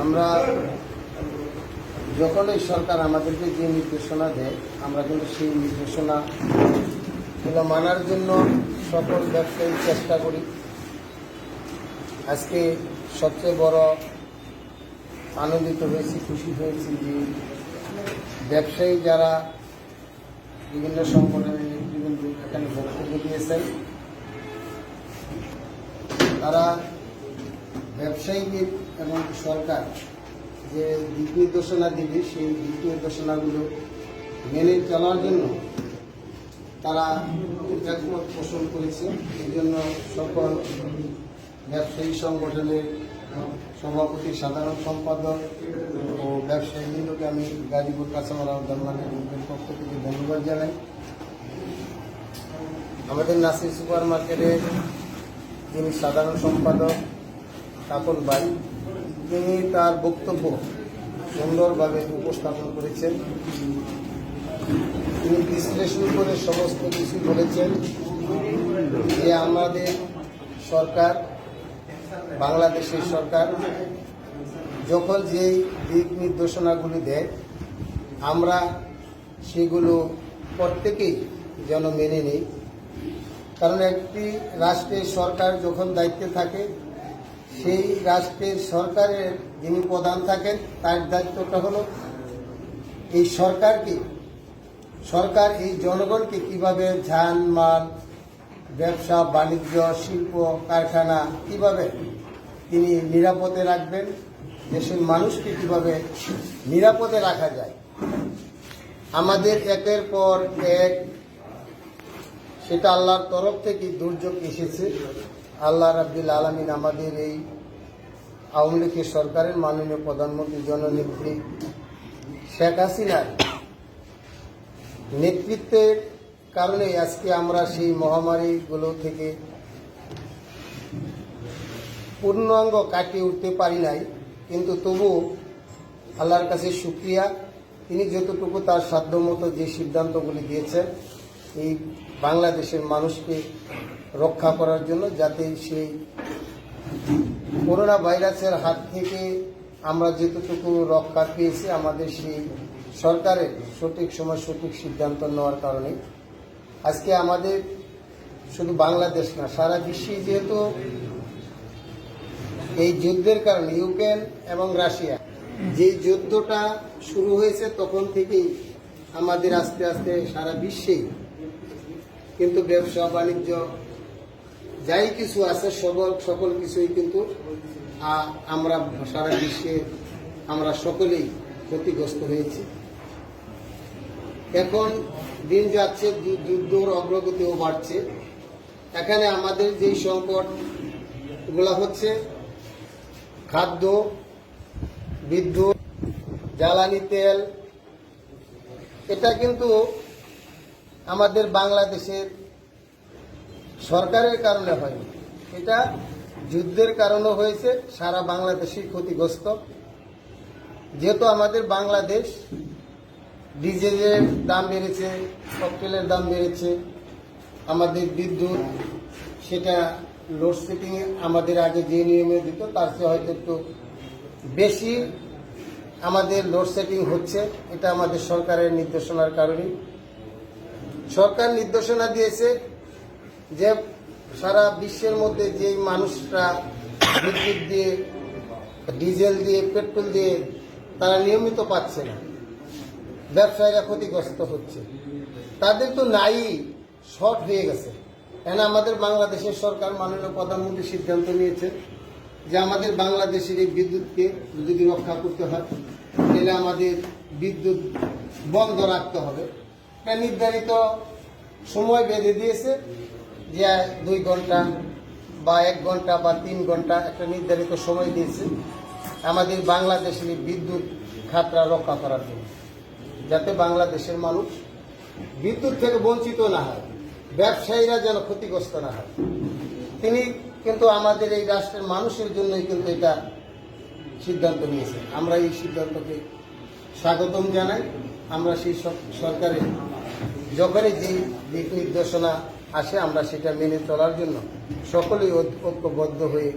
আমরা যখনই সরকার আমাদেরকে যে নির্দেশনা দেয় আমরা কিন্তু সেই নির্দেশনাগুলো মানার জন্য সকল ব্যবসায়ী চেষ্টা করি। আজকে সবচেয়ে বড় আনন্দিত হয়েছি, খুশি হয়েছি যে ব্যবসায়ী যারা বিভিন্ন সংগঠনের নেতৃবৃন্দ এখানে বক্তব্য দিয়েছেন, তারা ব্যবসায়ীদের এবং সরকার যে দিক নির্দেশনা দিবে সেই দিক নির্দেশনাগুলো মেনে চলার জন্য তারা একমত পোষণ করেছে। এই জন্য সকল ব্যবসায়ী সংগঠনের সভাপতি, সাধারণ সম্পাদক ও ব্যবসায়ীবৃন্দকে আমি গাজীপুর কাঁচামাল আহ্বানের গ্রুপের পক্ষ থেকে ধন্যবাদ জানাই। আমাদের নাসির সুপার মার্কেটের যিনি সাধারণ সম্পাদক কাকন ভাই, তিনি তার বক্তব্য সুন্দরভাবে উপস্থাপন করেছেন। তিনি বিশ্লেষণ করে সমস্ত কিছু বলেছেন যে আমাদের সরকার, বাংলাদেশের সরকার যখন যেই দিক নির্দেশনাগুলি দেয় আমরা সেগুলো প্রত্যেকেই যেন মেনে নিই। কারণ একটি রাষ্ট্রের সরকার যখন দায়িত্বে থাকে সেই রাষ্ট্রের সরকারের যিনি প্রধান থাকেন তার দায়িত্বটা হলো এই সরকার এই জনগণকে কিভাবে যানমাল, ব্যবসা বাণিজ্য, শিল্প কারখানা কিভাবে তিনি নিরাপদে রাখবেন, দেশের মানুষকে কিভাবে নিরাপদে রাখা যায়। আমাদের একের পর এক সেটা আল্লাহর তরফ থেকে দুর্যোগ এসেছে। আল্লাহ রাব্বুল আলামিন আমাদের এই আওয়ামী লীগের সরকারের মাননীয় প্রধানমন্ত্রী জননেত্রী শেখ হাসিনার নেতৃত্বের কারণে আজকে আমরা সেই মহামারীগুলো থেকে পূর্ণাঙ্গ কাটিয়ে উঠতে পারি নাই, কিন্তু তবু আল্লাহর কাছে শুকরিয়া। তিনি যতটুকু তার সাধ্যমতো যে সিদ্ধান্তগুলি দিয়েছেন এই বাংলাদেশের মানুষকে রক্ষা করার জন্য, যাতে সেই করোনা ভাইরাসের হাত থেকে আমরা যতটুকু রক্ষা পেয়েছি আমাদের সেই সরকারের সঠিক সময় সঠিক সিদ্ধান্ত নেওয়ার কারণে আজকে আমাদের শুধু বাংলাদেশ না সারা বিশ্বে যেহেতু এই যুদ্ধের কারণে ইউক্রেন এবং রাশিয়া যে যুদ্ধটা শুরু হয়েছে তখন থেকেই আমাদের আস্তে আস্তে সারা বিশ্বেই কিন্তু ব্যবসা বাণিজ্য যাই কিছু আছে সকল কিছুই কিন্তু আমরা সারা বিশ্বে আমরা সকলেই ক্ষতিগ্রস্ত হয়েছি। এখন দিন যাচ্ছে, যুদ্ধর অগ্রগতিও বাড়ছে। এখানে আমাদের যেই সংকটগুলো হচ্ছে খাদ্য, বিদ্যুৎ, জ্বালানি তেল, এটা কিন্তু আমাদের বাংলাদেশের সরকারের কারণে হয়নি, এটা যুদ্ধের কারণে হয়েছে। সারা বাংলাদেশই ক্ষতিগ্রস্ত। যেহেতু আমাদের বাংলাদেশ ডিজেলের দাম বেড়েছে, ককটেলের দাম বেড়েছে, আমাদের বিদ্যুৎ সেটা লোডশেডিং আমাদের আগে যে নিয়মে দিত তার চেয়ে হয়তো একটু বেশি আমাদের লোডশেডিং হচ্ছে। এটা আমাদের সরকারের নির্দেশনার কারণে। সরকার নির্দেশনা দিয়েছে যে সারা বিশ্বের মধ্যে যেই মানুষরা বিদ্যুৎ দিয়ে, ডিজেল দিয়ে, পেট্রোল দিয়ে তারা নিয়মিত পাচ্ছে না, ব্যবসায়ীরা ক্ষতিগ্রস্ত হচ্ছে, তাদের তো নাই, শর্ট হয়ে গেছে। এখন আমাদের বাংলাদেশের সরকার মাননীয় প্রধানমন্ত্রী সিদ্ধান্ত নিয়েছে যে আমাদের বাংলাদেশের এই বিদ্যুৎকে যদি রক্ষা করতে হয় তাহলে আমাদের বিদ্যুৎ বন্ধ রাখতে হবে। একটা নির্ধারিত সময় বেঁধে দিয়েছে যে 2 ঘন্টা বা 1 ঘন্টা বা 3 ঘন্টা একটা নির্ধারিত সময় দিয়েছে আমাদের বাংলাদেশের বিদ্যুৎ খাতটা রক্ষা করার জন্য, যাতে বাংলাদেশের মানুষ বিদ্যুৎ থেকে বঞ্চিত না হয়, ব্যবসায়ীরা যেন ক্ষতিগ্রস্ত না হয়। তিনি কিন্তু আমাদের এই রাষ্ট্রের মানুষের জন্যই কিন্তু এটা সিদ্ধান্ত নিয়েছেন। আমরা এই সিদ্ধান্তকে স্বাগতম জানাই। আমরা সেই সরকারের যখনই যে দিক নির্দেশনা আসে আমরা সেটা মেনে চলার জন্য সকলেই ঐক্যবদ্ধ হয়ে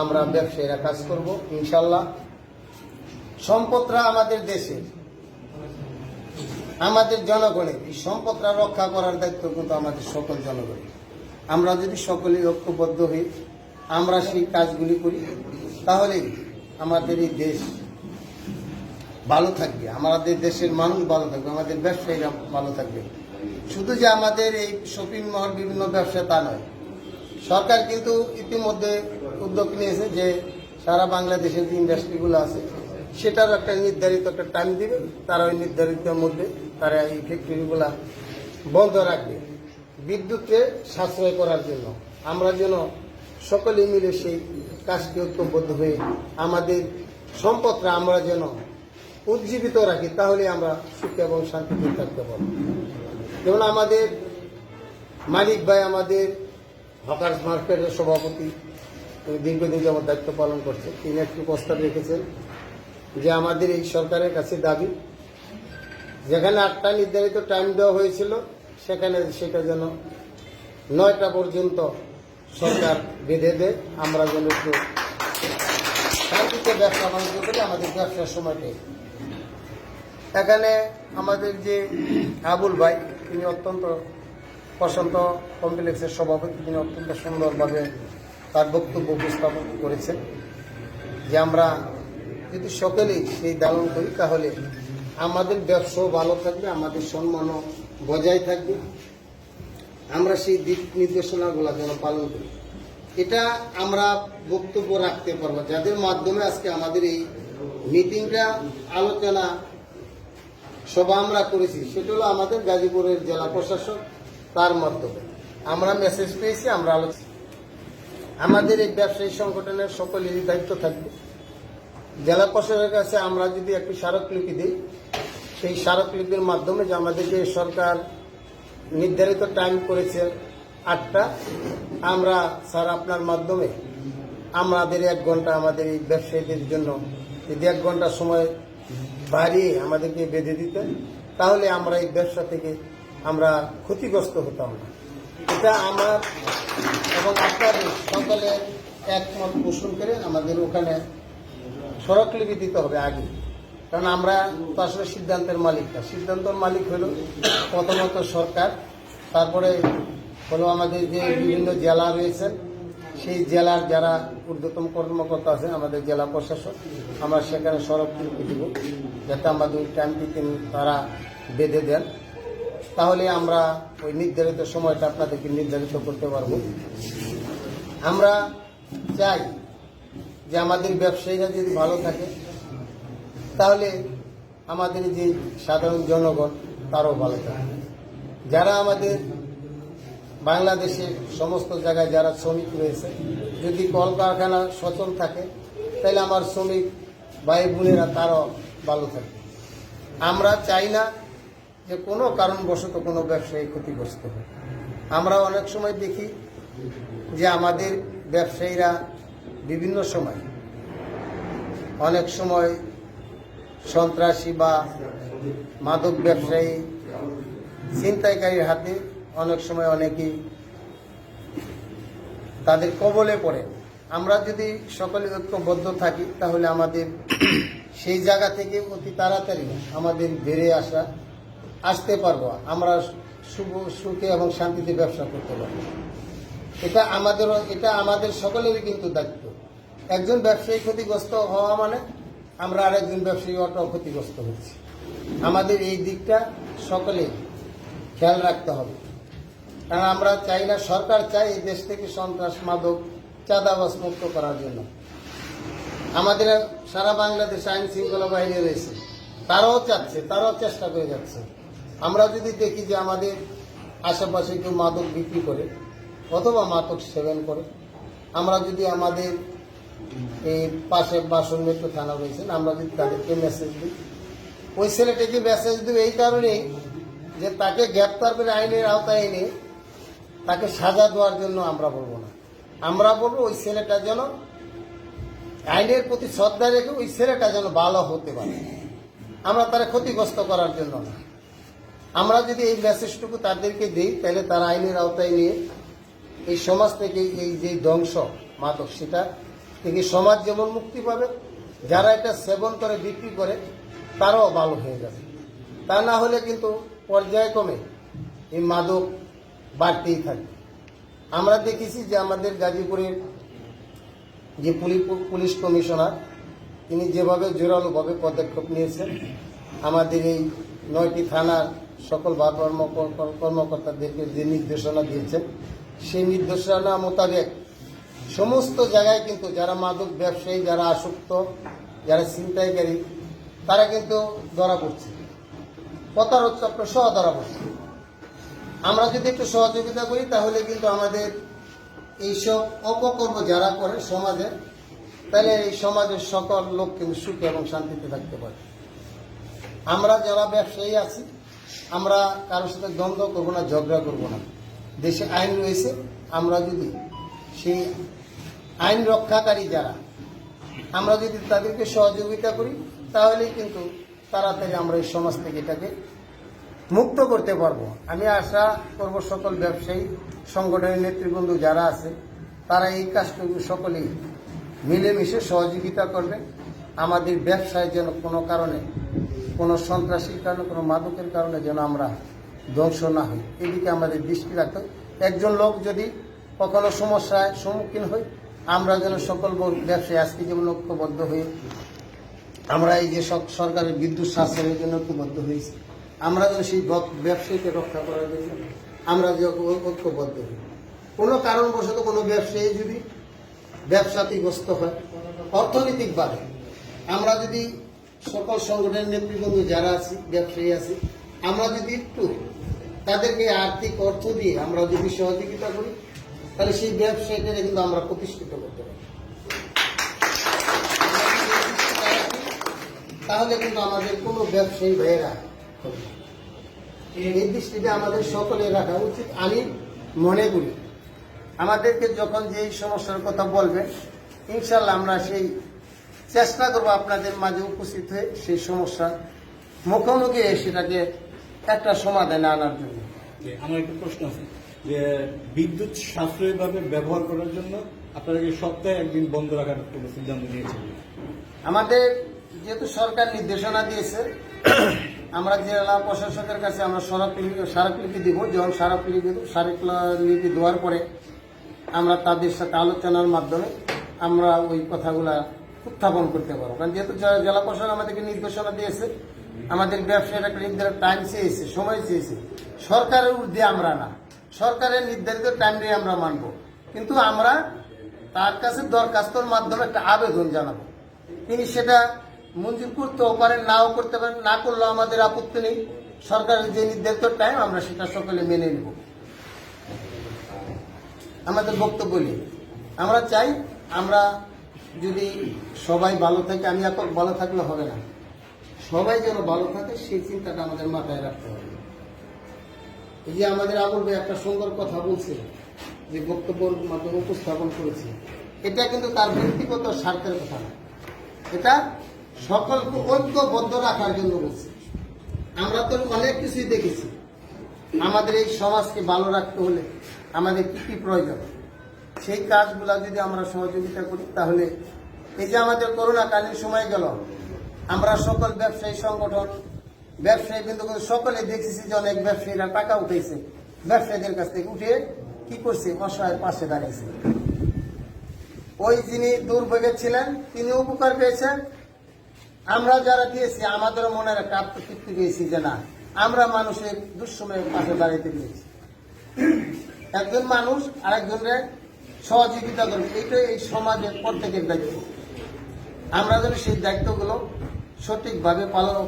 আমরা ব্যবসায়ীরা কাজ করব ইনশাল্লাহ। সম্পদরা আমাদের দেশের, আমাদের জনগণের, এই সম্পদরা রক্ষা করার দায়িত্ব কিন্তু আমাদের সকল জনগণের। আমরা যদি সকলেই ঐক্যবদ্ধ হই আমরা সেই কাজগুলি করি তাহলে আমাদের এই দেশ ভালো থাকবে, আমাদের দেশের মানুষ ভালো থাকবে, আমাদের ব্যবসায়ীরা ভালো থাকবে। শুধু যে আমাদের এই শপিং মল বিভিন্ন ব্যবসা তা নয়, সরকার কিন্তু ইতিমধ্যে উদ্যোগ নিয়েছে যে সারা বাংলাদেশের যে ইন্ডাস্ট্রিগুলো আছে সেটার একটা নির্ধারিত একটা টাইম দিবে, তারা ওই নির্ধারিত মধ্যে তারা এই ফ্যাক্টরিগুলা বন্ধ রাখবে বিদ্যুৎকে সাশ্রয় করার জন্য। আমরা যেন সকলে মিলে সেই কাজটি ঐক্যবদ্ধ হয়ে আমাদের সম্পদটা আমরা যেন উজ্জীবিত রাখি, তাহলে আমরা সুখ এবং শান্তিতে থাকতে পারব। যেমন আমাদের মালিক ভাই, আমাদের হকার্স মার্কেটের সভাপতি, দীর্ঘদিন যাবৎ দায়িত্ব পালন করছে, তিনি একটি প্রস্তাব রেখেছেন যে আমাদের এই সরকারের কাছে দাবি যেখানে 8টা নির্ধারিত টাইম দেওয়া হয়েছিল সেখানে সেটা যেন 9টা পর্যন্ত সরকার বেঁধে দেয়, আমরা যেন একটু শান্তিতে ব্যবসা বাণিজ্য করে আমাদের ব্যবসার সময়টাই। এখানে আমাদের যে আবুল ভাই, তিনি অত্যন্ত বসন্ত কমপ্লেক্সের সভাপতি, তিনি অত্যন্ত সুন্দরভাবে তার বক্তব্য উপস্থাপন করেছেন যে আমরা যদি সকলেই সেই দালন করি তাহলে আমাদের ব্যবসাও ভালো থাকবে, আমাদের সম্মানও বজায় থাকবে, আমরা সেই দিক নির্দেশনাগুলো যেন পালন করি। এটা আমরা বক্তব্য রাখতে পারবো যাদের মাধ্যমে আজকে আমাদের এই মিটিংটা আলোচনা সভা আমরা করেছি, সেটা হলো আমাদের গাজীপুরের জেলা প্রশাসক, তার মাধ্যমে আমরা মেসেজ পেয়েছি, আমরা আলোচনা। আমাদের এই ব্যবসায়ী সংগঠনের সকলেরই দায়িত্ব থাকবে জেলা প্রশাসকের কাছে আমরা যদি একটি স্মারকলিপি দিই, সেই স্মারকলিপির মাধ্যমে যে আমাদের যে সরকার নির্ধারিত টাইম করেছে 8টা, আমরা স্যার আপনার মাধ্যমে আমাদের 1 ঘন্টা আমাদের এই ব্যবসায়ীদের জন্য যদি 1 ঘন্টা সময় বাড়িয়ে আমাদেরকে বেঁধে দিতেন তাহলে আমরা এই ব্যবসা থেকে আমরা ক্ষতিগ্রস্ত হতাম না। এটা আমার এবং আপনাদের সকলের একমত পোষণ করে আমাদের ওখানে স্মারকলিপি দিতে হবে আগে, কারণ আমরা তো আসলে সিদ্ধান্তের মালিক না। সিদ্ধান্তের মালিক হলো প্রথমত সরকার, তারপরে হলো আমাদের যে বিভিন্ন জেলা রয়েছেন সেই জেলার যারা ঊর্ধ্বতন কর্মকর্তা আছেন, আমাদের জেলা প্রশাসক, আমরা সেখানে স্মারকলিপি দিব যাতে আমাদের ওই টাইমটি তারা বেঁধে দেন, তাহলে আমরা ওই নির্ধারিত সময়টা আপনাদেরকে নির্ধারিত করতে পারব। আমরা চাই যে আমাদের ব্যবসায়ীরা যদি ভালো থাকে তাহলে আমাদের যে সাধারণ জনগণ তারাও ভালো থাকে। যারা আমাদের বাংলাদেশের সমস্ত জায়গায় যারা শ্রমিক রয়েছে, যদি কলকারখানা সচল থাকে তাহলে আমার শ্রমিক ভাই বোনেরা তারাও ভালো থাকে। আমরা চাই না যে কোনো কারণবশত কোনো ব্যবসায়ী ক্ষতিগ্রস্ত হয়। আমরা অনেক সময় দেখি যে আমাদের ব্যবসায়ীরা বিভিন্ন সময় অনেক সময় সন্ত্রাসী বা মাদক ব্যবসায়ী ছিনতাইকারীর হাতে অনেক সময় অনেকেই তাদের কবলে পড়ে। আমরা যদি সকলে ঐক্যবদ্ধ থাকি তাহলে আমাদের সেই জায়গা থেকে অতি তাড়াতাড়ি আমাদের বেড়ে আসতে পারবো, আমরা সুখে এবং শান্তিতে ব্যবসা করতে পারবো। এটা আমাদের সকলেরই কিন্তু দায়িত্ব। একজন ব্যবসায়ী ক্ষতিগ্রস্ত হওয়া মানে আমরা আরেকজন ব্যবসায়ী ওটাও ক্ষতিগ্রস্ত হচ্ছি। আমাদের এই দিকটা সকলেই খেয়াল রাখতে হবে, কারণ আমরা চাই না, সরকার চাই এই দেশ থেকে সন্ত্রাস, মাদক, চাঁদাবাজ মুক্ত করার জন্য। আমাদের সারা বাংলাদেশে আইন শৃঙ্খলা বাহিনী রয়েছে, তারাও চাচ্ছে, তারাও চেষ্টা করে যাচ্ছে। আমরা যদি দেখি যে আমাদের আশেপাশে কেউ মাদক বিক্রি করে অথবা মাদক সেবন করে, আমরা যদি আমাদের এই পাশে বাসন মেট্রো থানা রয়েছে, আমরা যদি তাদেরকে মেসেজ দিই, ওই ছেলেটাকে মেসেজ দিব এই কারণেই যে তাকে গ্রেপ্তার করে আইনের আওতায় এনে তাকে সাজা দেওয়ার জন্য আমরা বলবো না। আমরা বলবো ওই ছেলেটা যেন আইনের প্রতি শ্রদ্ধা রেখে ওই ছেলেটা যেন ভালো হতে পারে, আমরা তারা ক্ষতিগ্রস্ত করার জন্য না। আমরা যদি এই মেসেজটুকু তাদেরকে দিই, তাহলে তারা আইনের আওতায় নিয়ে এই সমাজ থেকে এই যে ধ্বংস মাদক, সেটা থেকে সমাজ যেমন মুক্তি পাবে, যারা এটা সেবন করে বিক্রি করে তারাও ভালো হয়ে যাবে। তা না হলে কিন্তু পর্যায়ক্রমে এই মাদক বাড়তেই থাকবে। আমরা দেখেছি যে আমাদের গাজীপুরের যে পুলিশ কমিশনার, তিনি যেভাবে জোরালোভাবে পদক্ষেপ নিয়েছেন, আমাদের এই 9টি থানার সকল কর্মকর্তাদেরকে যে নির্দেশনা দিয়েছেন, সেই নির্দেশনা মোতাবেক সমস্ত জায়গায় কিন্তু যারা মাদক ব্যবসায়ী, যারা আসক্ত, যারা ছিনতাইকারী, তারা কিন্তু ধরা পড়ছে, প্রতারক চক্র সহ ধরা পড়ছে। আমরা যদি একটু সহযোগিতা করি, তাহলে কিন্তু আমাদের এইসব অপকর্ম যারা করে সমাজে, তাহলে এই সমাজের সকল লোক কিন্তু সুখে এবং শান্তিতে থাকতে পারে। আমরা যারা ব্যবসায়ী আছি, আমরা কারোর সাথে দ্বন্দ্ব করবো না, ঝগড়া করবো না। দেশে আইন রয়েছে, আমরা যদি সেই আইন রক্ষাকারী যারা, আমরা যদি তাদেরকে সহযোগিতা করি, তাহলেই কিন্তু তাড়াতাড়ি আমরা এই সমাজ থেকে এটাকে মুক্ত করতে পারবো। আমি আশা করব সকল ব্যবসায়ী সংগঠনের নেতৃবৃন্দ যারা আছে, তারা এই কাজটুকু সকলেই মিলেমিশে সহযোগিতা করবে। আমাদের ব্যবসায় যেন কোনো কারণে, কোনো সন্ত্রাসীর কারণে, কোনো মাদকের কারণে যেন আমরা ধ্বংস না হই, এদিকে আমাদের দৃষ্টি রাখতে হবে। একজন লোক যদি কখনো সমস্যায় সম্মুখীন হই, আমরা যেন সকল ব্যবসায়ী আজকে যেমন ঐক্যবদ্ধ হয়ে আমরা এই যে সরকারের বিদ্যুৎ সাশ্রয়ের জন্য ঐক্যবদ্ধ হয়েছি, আমরা যেন সেই ব্যবসায়ীকে রক্ষা করার জন্য আমরা যে ঐক্যবদ্ধ হই। কোনো কারণবশত কোনো ব্যবসায়ী যদি ব্যবসাতিগ্রস্ত হয় অর্থনৈতিকভাবে, আমরা যদি সকল সংগঠনের নেতৃবৃন্দ যারা আছি, ব্যবসায়ী আছি, আমরা যদি একটু তাদেরকে আর্থিক অর্থ দিয়ে আমরা যদি সহযোগিতা করি, তাহলে সেই ব্যবসায়ীটাকে কিন্তু আমরা প্রতিষ্ঠিত করতে পারি। তাহলে কিন্তু আমাদের কোনো ব্যবসায়ী ভাইয়েরা হবে। এই দৃষ্টিতে আমাদের সকলে রাখা উচিত। আমি মনে করি আমাদেরকে যখন যেই সমস্যার কথা বলবেন, ইনশাল্লাহ আমরা সেই চেষ্টা করবো আপনাদের মাঝে উপস্থিত হয়ে সেই সমস্যার মুখোমুখি সেটাকে একটা সমাধানে আনার জন্য। আমার একটা প্রশ্ন আছে যে বিদ্যুৎ সাশ্রয়ীভাবে ব্যবহার করার জন্য আপনারা কি সপ্তাহে একদিন বন্ধ রাখার কোনো সিদ্ধান্ত নিয়েছেন? আমাদের যেহেতু সরকার নির্দেশনা দিয়েছে, আমরা জেলা প্রশাসকের কাছে আমরা স্মারকলিপি দিব। যখন স্মারকলিপি দেওয়ার পরে আমরা তাদের সাথে আলোচনার মাধ্যমে আমরা ওই কথাগুলা উত্থাপন করতে পারবো। কারণ যেহেতু জেলা প্রশাসন আমাদেরকে নির্দেশনা দিয়েছে, আমাদের ব্যবসায়ীরা একটা নির্ধারিত টাইম চেয়েছে, সময় চেয়েছে, সরকারের ঊর্ধ্বে আমরা না, সরকারের নির্ধারিত টাইম নিয়ে আমরা মানব। কিন্তু আমরা তার কাছে দরখাস্তর মাধ্যমে একটা আবেদন জানাবো, তিনি সেটা মঞ্জুর করতেও পারেন, নাও করতে পারেন। না করলেও আমাদের আপত্তি নেই, সরকারের যে নির্ধারিত টাইম আমরা সেটা সকলে মেনে নেব। আমাদের বক্তব্য নিয়ে আমরা চাই, আমরা যদি সবাই ভালো থাকে, আমি একক ভালো থাকলে হবে না, সবাই যেন ভালো থাকে সেই চিন্তাটা আমাদের মাথায় রাখতে হবে। এই যে আমাদের আবুল ভাই একটা সুন্দর কথা বলছে, যে বক্তব্যের মাধ্যমে উপস্থাপন করেছে, এটা কিন্তু তার ব্যক্তিগত স্বার্থের কথা না, এটা সকলকে ঐক্যবদ্ধ রাখার জন্য বলছে। আমরা তো অনেক কিছুই দেখেছি, আমাদের এই সমাজকে ভালো রাখতে হলে আমাদের কি কি প্রয়োজন, সেই কাজগুলা যদি আমরা সহযোগিতা করি, তাহলে এই যে আমাদের করোনাকালীন সময় গেল, আমরা সকল ব্যবসায়ী সংগঠন, ব্যবসায়ী কিন্তু সকলে দেখেছি যে অনেক ব্যবসায়ীরা টাকা উঠেছে, ব্যবসায়ীদের কাছ থেকে উঠে কি করছে, অসহায়ের পাশে দাঁড়িয়েছে। ওই যিনি দুর্ভোগে ছিলেন তিনি উপকার পেয়েছেন, আমরা যারা দিয়েছি আমাদের মনের একটা আত্মতৃপ্তি পেয়েছি যে না, আমরা মানুষের দুঃসময়ের পাশে দাঁড়াইতে পেরেছি। একজন মানুষ আরেকজনের সহযোগিতা করবে, এইটা এই সমাজের প্রত্যেকের দায়িত্ব। আমরা যেন সেই দায়িত্বগুলো সঠিকভাবে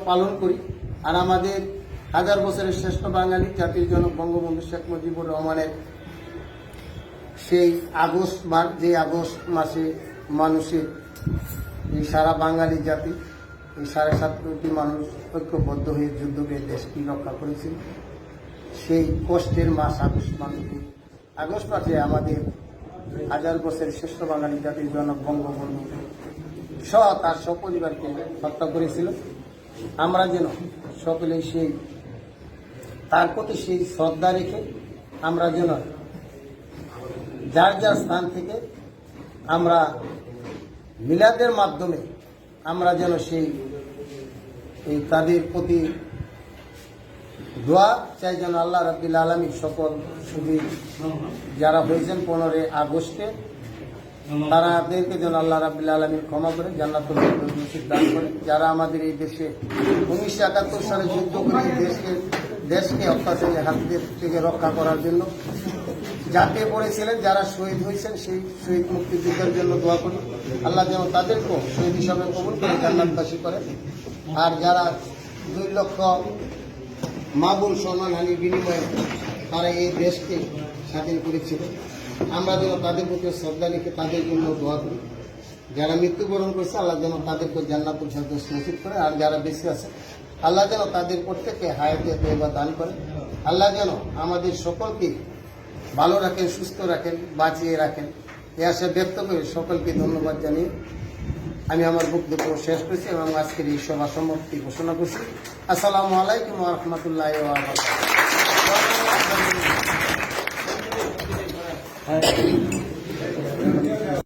পালন করি। আর আমাদের 1000 বছরের শ্রেষ্ঠ বাঙালি জাতির জনক বঙ্গবন্ধু শেখ মুজিবুর রহমানের সেই আগস্ট মাস, যে আগস্ট মাসে মানুষের এই সারা বাঙালি জাতি, এই 7.5 কোটি মানুষ ঐক্যবদ্ধ হয়ে যুদ্ধকে দেশকে রক্ষা করেছিল, সেই কষ্টের মাস আগস্ট মাসে। আগস্ট মাসে আমাদের 1000 বছরের শ্রেষ্ঠ বাঙালি জাতির জনক বঙ্গবন্ধু তার সপরিবারকে হত্যা করেছিল। আমরা যেন সকলে সেই তার প্রতি সেই শ্রদ্ধা রেখে আমরা যেন যার যার স্থান থেকে আমরা মিলাদের মাধ্যমে আমরা যেন এই তাদের প্রতি দোয়া চাই যেন আল্লাহ রাব্বিল আলামিন সকল সুবি যারা হয়েছেন 15 আগস্টে তাদেরকে যেন আল্লাহ রাব্বিল আলামিন ক্ষমা করে জান্নাতুল ফেরদৌস নসিব দান করে। যারা আমাদের এই দেশে 1971 সালে যুদ্ধ করে দেশকে অত্যাচারের হাত থেকে রক্ষা করার জন্য ঝাঁপিয়ে পড়েছিলেন, যারা শহীদ হয়েছেন সেই শহীদ মুক্তিযুদ্ধের জন্য দোয়া করি আল্লাহ যেন তাদেরকেও শহীদ হিসাবে কবুল করে জান্নাতবাসী করে। আর যারা 2 লক্ষ মাবুল সম্মানহানির বিনিময়ে তারা এই দেশকে স্বাধীন করেছিল, আমরা যেন তাদের প্রতি শ্রদ্ধা রেখে তাদের জন্য দোয়া করি। যারা মৃত্যুবরণ করেছে আল্লাহ যেন তাদেরকে জান্নাতুল ফেরদৌস নসিব করে। আর যারা বেঁচে আছে আল্লাহ যেন তাদের প্রত্যেককে হায়াতে তয়্যবা দান করে। আল্লাহ যেন আমাদের সকলকে ভালো রাখেন, সুস্থ রাখেন, বাঁচিয়ে রাখেন। এ আশা ব্যক্ত করে সকলকে ধন্যবাদ জানিয়ে আমি আমার বক্তব্য শেষ করছি এবং আজকের এই সভা সমাপ্তি ঘোষণা করছি। আসসালামু আলাইকুম ওয়া রাহমাতুল্লাহি ওয়া বারাকাতুহু।